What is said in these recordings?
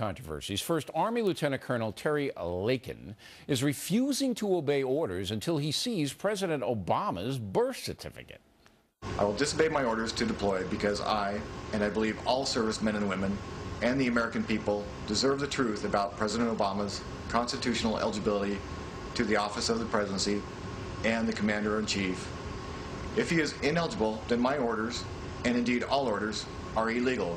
controversies. First, Army Lieutenant Colonel Terry Lakin is refusing to obey orders until he sees President Obama's birth certificate. I will disobey my orders to deploy because I, and I believe all servicemen and women, and the American people deserve the truth about President Obama's constitutional eligibility to the office of the presidency and the commander-in-chief. If he is ineligible, then my orders, and indeed all orders, are illegal.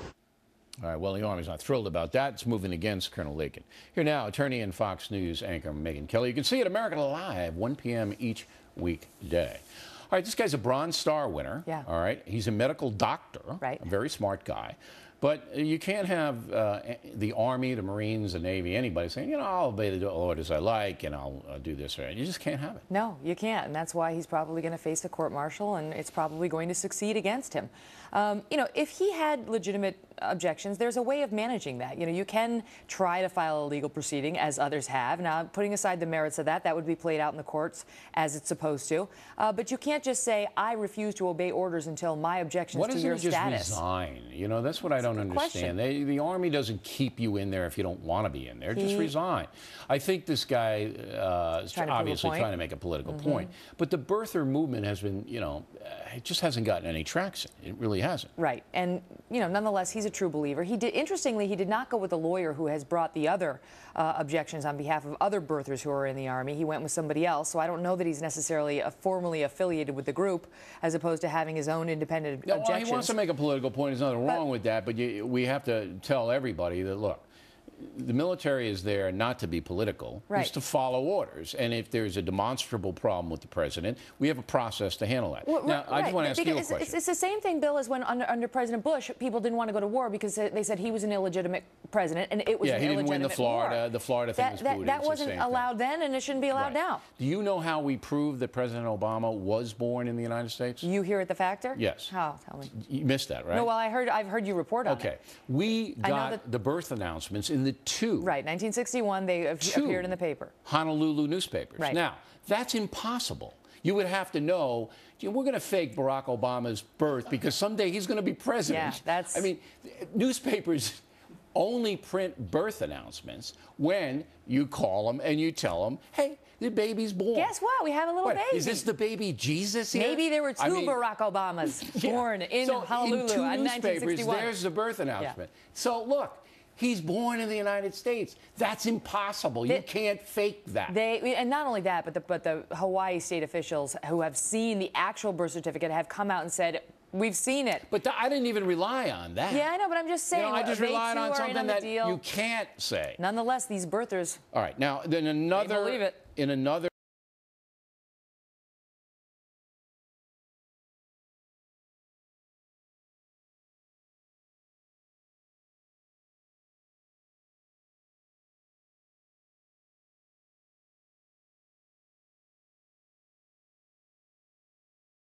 All right, well, the Army's not thrilled about that. It's moving against Colonel Lakin. Here now, attorney and Fox News anchor Megyn Kelly. You can see it American Alive, 1 p.m. each weekday. All right, this guy's a Bronze Star winner. Yeah. All right, he's a medical doctor. Right. A very smart guy. But you can't have the Army, the Marines, the Navy, anybody saying, you know, I'll obey the orders I like and I'll do this. Right? You just can't have it. No, you can't. And that's why he's probably going to face a court-martial, and it's probably going to succeed against him. You know, if he had legitimate objections, there's a way of managing that. You know, you can try to file a legal proceeding, as others have. Now, putting aside the merits of that, that would be played out in the courts as it's supposed to. But you can't just say, I refuse to obey orders until my objections to your status. Why doesn't he just resign? You know, that's what I don't understand. The Army doesn't keep you in there if you don't want to be in there. Just resign. I think this guy is obviously trying to make a political point. But the birther movement has been, you know, it just hasn't gotten any traction. It really hasn't. Right. And, you know, nonetheless, he's a true believer. Interestingly, he did not go with a lawyer who has brought the other objections on behalf of other birthers who are in the Army. He went with somebody else. So I don't know that he's necessarily formally affiliated with the group, as opposed to having his own independent objections. Well, he wants to make a political point. There's nothing wrong with that. But we have to tell everybody that, look, the military is there not to be political. It's to follow orders. And if there's a demonstrable problem with the president, we have a process to handle that. Well, now, I just want to ask you a question. It's the same thing, Bill, as when under President Bush, people didn't want to go to war because they said he was an illegitimate president, and it was an illegitimate war. Yeah, he didn't win the Florida thing was booted. That wasn't allowed then, and it shouldn't be allowed now. Do you know how we prove that President Obama was born in the United States? You here at the Factor? Yes. How? Tell me. You missed that, right? No, well, I've heard you report on it. Okay. We got the birth announcements in the two. Right, 1961, they appeared in the paper. Honolulu newspapers. Right. Now, that's impossible. You would have to know, we're going to fake Barack Obama's birth because someday he's going to be president. Yeah, that's... I mean, newspapers only print birth announcements when you call them and you tell them, hey, the baby's born. Guess what? We have a little baby. Is this the baby Jesus here? Maybe there were two Barack Obamas born in Honolulu in two in newspapers, 1961. There's the birth announcement. Yeah. So, look. He's born in the United States. That's impossible. You can't fake that. And not only that, but the Hawaii state officials who have seen the actual birth certificate have come out and said, we've seen it. But I didn't even rely on that. Yeah, I know, but I'm just saying. You know, I just relied on something that you can't say. Nonetheless, these birthers. All right. Now, then another. They believe it. In another.